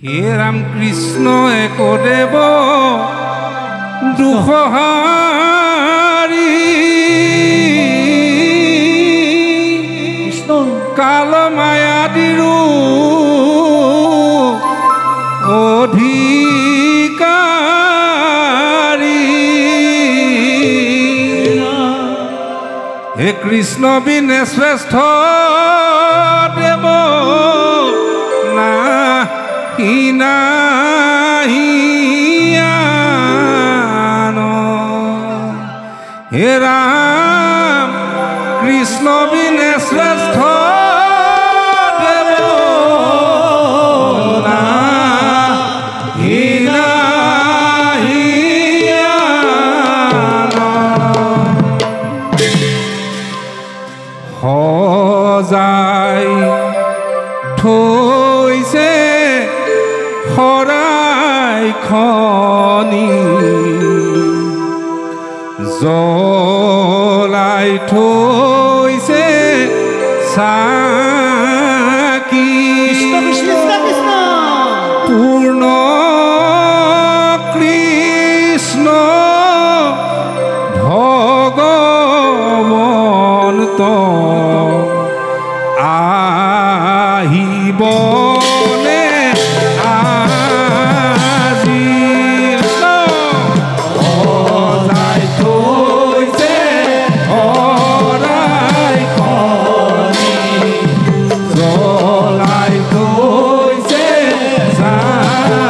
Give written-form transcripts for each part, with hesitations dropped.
হে রাম কৃষ্ণ একদেব দুঃহারি কৃষ্ণ কাল মায়াদিরু অধিকারী হে কৃষ্ণ বিনে শ্রেষ্ঠ দেব হে রাম কৃষ্ণ বিনে শ্রেষ্ঠ দেব সজাই থৈছে শৰাই খনি জ্বলাই থৈছে চাকি পূৰ্ণ কৃষ্ণ ভগৱন্ত আহিবনে আজি সজাই থৈছে শৰাই খনি জ্বলাই থৈছে চাকি পূৰ্ণ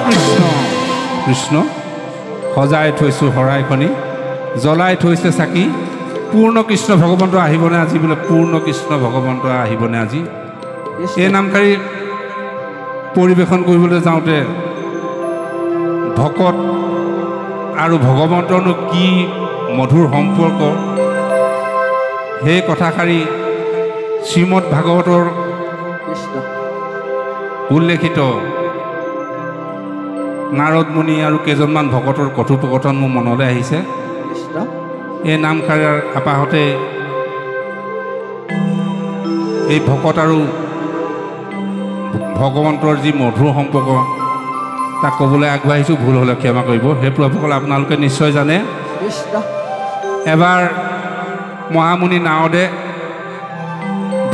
কৃষ্ণ কৃষ্ণ সজাই থৈছোঁ শৰাইখনি জ্বলাই থৈছে চাকি পূৰ্ণ কৃষ্ণ ভগৱন্ত আহিবনে আজি বোলে পূৰ্ণ কৃষ্ণ ভগৱন্ত আহিবনে আজি এই নামশাৰী পৰিৱেশন কৰিবলৈ যাওঁতে ভকত আৰু ভগৱন্তৰনো কি মধুৰ সম্পৰ্ক সেই কথাষাৰি শ্ৰীমদ ভাগৱতৰ উল্লেখিত নাৰদ মুনি আৰু কেইজনমান ভকতৰ কথোপকথন মোৰ মনলৈ আহিছে এই নামশাৰীৰ আপাহতে এই ভকত আৰু ভগৱন্তৰ যি মধুৰ সম্পৰ্ক তাক ক'বলৈ আগবাঢ়িছোঁ ভুল হ'লে ক্ষমা কৰিব সেই প্ৰভুসকল আপোনালোকে নিশ্চয় জানে এবাৰ মহামুনি নাৰদে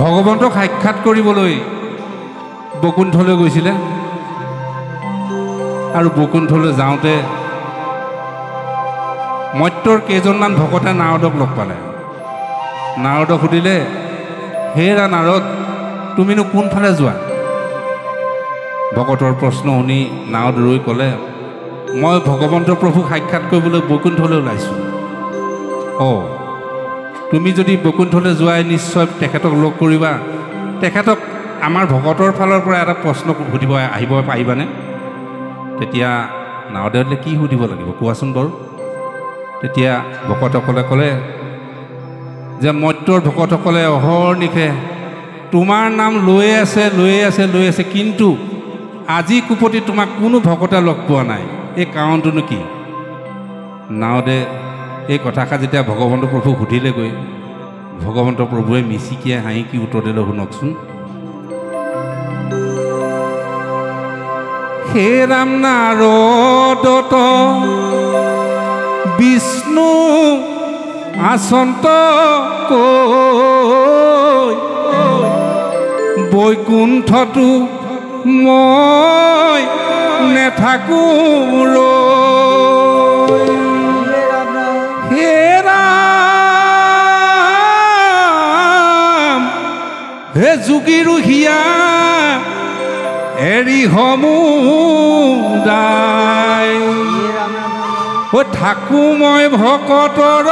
ভগৱন্তক সাক্ষাৎ কৰিবলৈ বৈকুণ্ঠলৈ গৈছিলে আৰু বৈকুণ্ঠলৈ যাওঁতে মৰ্ত্যৰ কেইজনমান ভকতে নাৰদক লগ পালে নাৰদক সুধিলে হেৰা নাৰদ তুমিনো কোনফালে যোৱা ভকতৰ প্ৰশ্ন শুনি নাৰদ ৰৈ ক'লে মই ভগৱন্ত প্ৰভুক সাক্ষাৎ কৰিবলৈ বৈকুণ্ঠলৈ ওলাইছোঁ অঁ তুমি যদি বৈকুণ্ঠলৈ যোৱাই নিশ্চয় তেখেতক লগ কৰিবা তেখেতক আমাৰ ভকতৰ ফালৰ পৰা এটা প্ৰশ্ন সুধিব আহিব পাৰিবানে তেতিয়া নাৰদে সুধিলে কি সুধিব লাগিব কোৱাচোন বাৰু তেতিয়া ভকতসকলে ক'লে যে মৰ্ত্যৰ ভকতসকলে অহৰ্নিশে তোমাৰ নাম লৈয়ে আছে কিন্তু আজি কুপতি তোমাক কোনো ভকতে লগ পোৱা নাই এই কাৰণটোনো কি নাৰদে এই কথাষাৰ যেতিয়া ভগৱন্ত প্ৰভুক সুধিলেগৈ ভগৱন্ত প্ৰভুৱে মিচিকিয়াই হাঁহি কি উত্তৰ দিলে শুনকচোন হে ৰাম নাৰদত বিষ্ণু আচন্ত কৈ বৈকুণ্ঠতো মই নেথাকো হে ৰাম হে যোগীৰো হিয়া এৰি সমুদায় থাকো মই ভকতৰ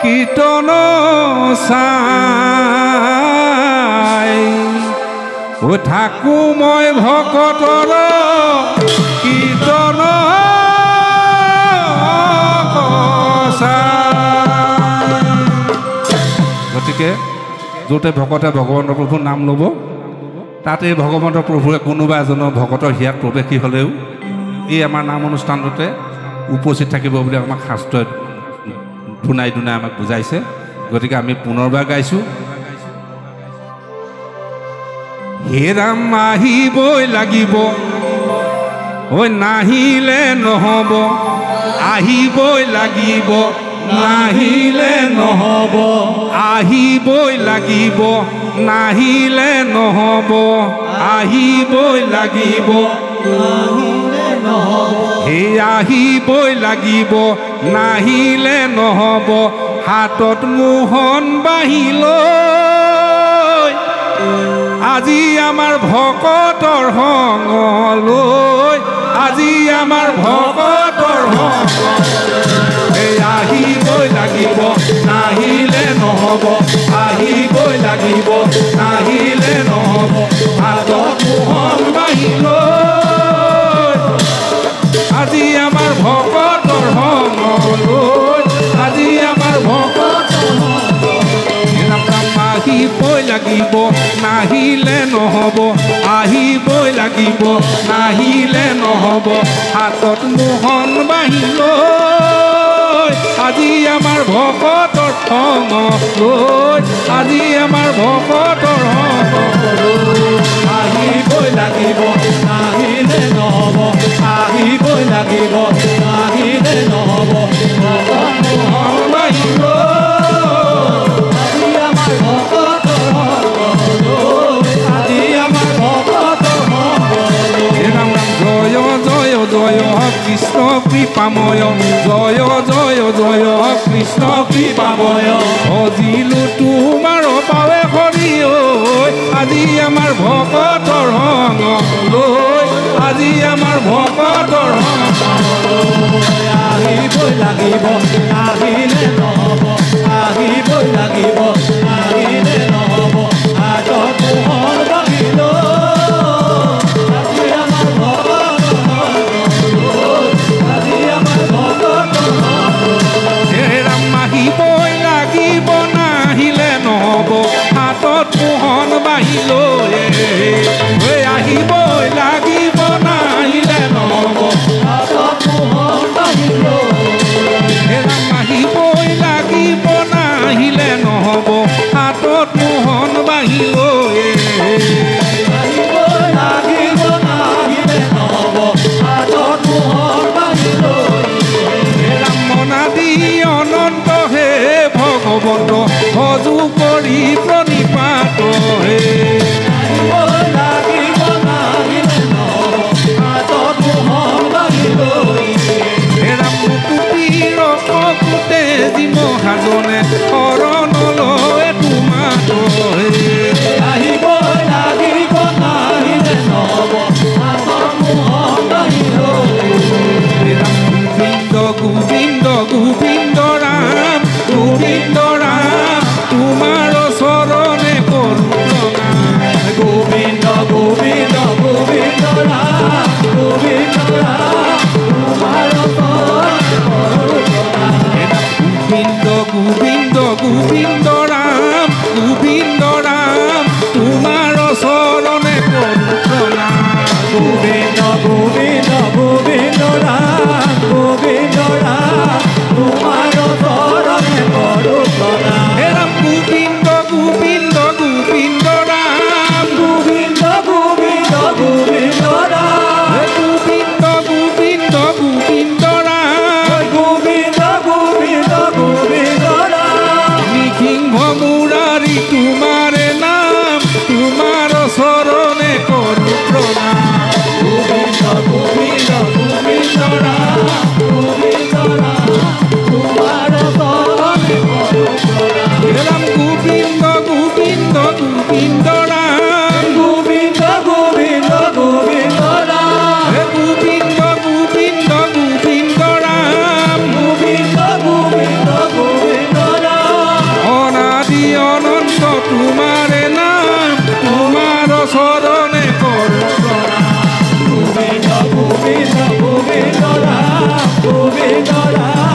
কীৰ্তন চাই থাকো মই ভকতৰ কীৰ্তন গতিকে য'তে ভকতে ভগৱন্ত প্ৰভুৰ নাম ল'ব তাতে ভগৱন্ত প্ৰভুৱে কোনোবা এজনৰ ভকতৰ হিয়াত প্ৰৱেশী হ'লেও এই আমাৰ নাম অনুষ্ঠানটোতে উপস্থিত থাকিব বুলি আমাক শাস্ত্ৰই দুনাই আমাক বুজাইছে গতিকে আমি পুনৰবাৰ গাইছোঁ হে ৰাম আহিবই লাগিব ঐ নাহিলে নহ'ব আহিবই লাগিব নাহিলে নহ'ব আহিবই লাগিব নাহিলে নহ'ব আহিবই লাগিব হে আহিবই লাগিব নাহিলে নহ'ব হাতত মোহন বাঢ়ি লৈ আজি আমাৰ ভকতৰ সংগ লৈ আজি আমাৰ ভকতৰ সংগ এই আহিবই লাগিব নাহিলে নহ'ব আহিবই লাগিব নাহিলে নহ'ব হাতত মোহন বাঢ়ি লৈ আজি আমাৰ ভকতৰ সংগ লৈ আজি আমাৰ ভকতৰ সংগ আহিবই লাগিব নাহিলে নহ'ব আহিবই লাগিব নাহিলে নহ'ব হাতত মোহন বাঢ়ি লৈ আজি আমাৰ ভকতৰ সংগ লৈ আজি আমাৰ ভকতৰ সংগ লৈ আহিবই লাগিব নাহিলে নহ'ব আহিবই লাগিব নাহিলে নহ'ব হাতত মোহন বাঢ়ি লৈ জয় কৃষ্ণ কৃপাময় জয় জয় জয় কৃষ্ণ কৃপাময় ভজিলো তোমাৰ পাৱে হৰি ঐ আজি আমাৰ ভকতৰ সংগ লৈ আজি আমাৰ ভকতৰ সংগ আহিবই লাগিব আহিলে নহ'ব সজু কৰি প্ৰণিপাত হে ৰাম কুটিৰ কুটে জিম সাজনে শৰণলৈ তোমাত হে গোবিন্দ গোবিন্দ গোবিন্দ ৰাম গোবিন্দ ৰাম তোমাৰ চৰণে কৰো প্ৰণাম গোবিন্দ গোবিন্দ গোবিন্দ ৰাম গোবিন্দ ৰাম তোমাৰ গোবিন্দ গোবিন্দ গোবিন্দ ৰাম গোবিন্দ ৰাম তোমাৰ চৰণে কৰো প্ৰণাম গোবিন্দ গোবিন্দ গোবিন্দ ৰাম গোবিন্দ ৰাম তোমাৰ চৰণে কৰো প্ৰণাম হে ৰাম গোবিন্দ গোবিন্দ গোবিন্দ ৰাম গোবিন্দ গোবিন্দ গোবিন্দ ৰাম হে গোবিন্দ গোবিন্দ গোবিন্দ ৰাম গোবিন্দ গোবিন্দ গোবিন্দ ৰাম নিসিংহ মুৰাৰী তোমাৰে নাম তোমাৰ চৰণে কৰো প্ৰণাম গোবিন্দ গোবিন্দ গোবিন্দ ৰাম গোবিন্দ ৰাম তোমাৰ চৰণে কৰো প্ৰণাম হে ৰাম গোবিন্দ গোবিন্দ গোবিন্দ ৰাম গোবিন্দ গোবিন্দ গোবিন্দ ৰাম হে গোবিন্দ গোবিন্দ গোবিন্দ ৰাম গোবিন্দ গোবিন্দ গোবিন্দ ৰাম অনাদি অনন্ত তোমাৰে নাম তোমাৰ চৰণে কৰো প্ৰণাম গোবিন্দ গোবিন্দ গোবিন্দ ৰাম গোবিন্দ ৰাম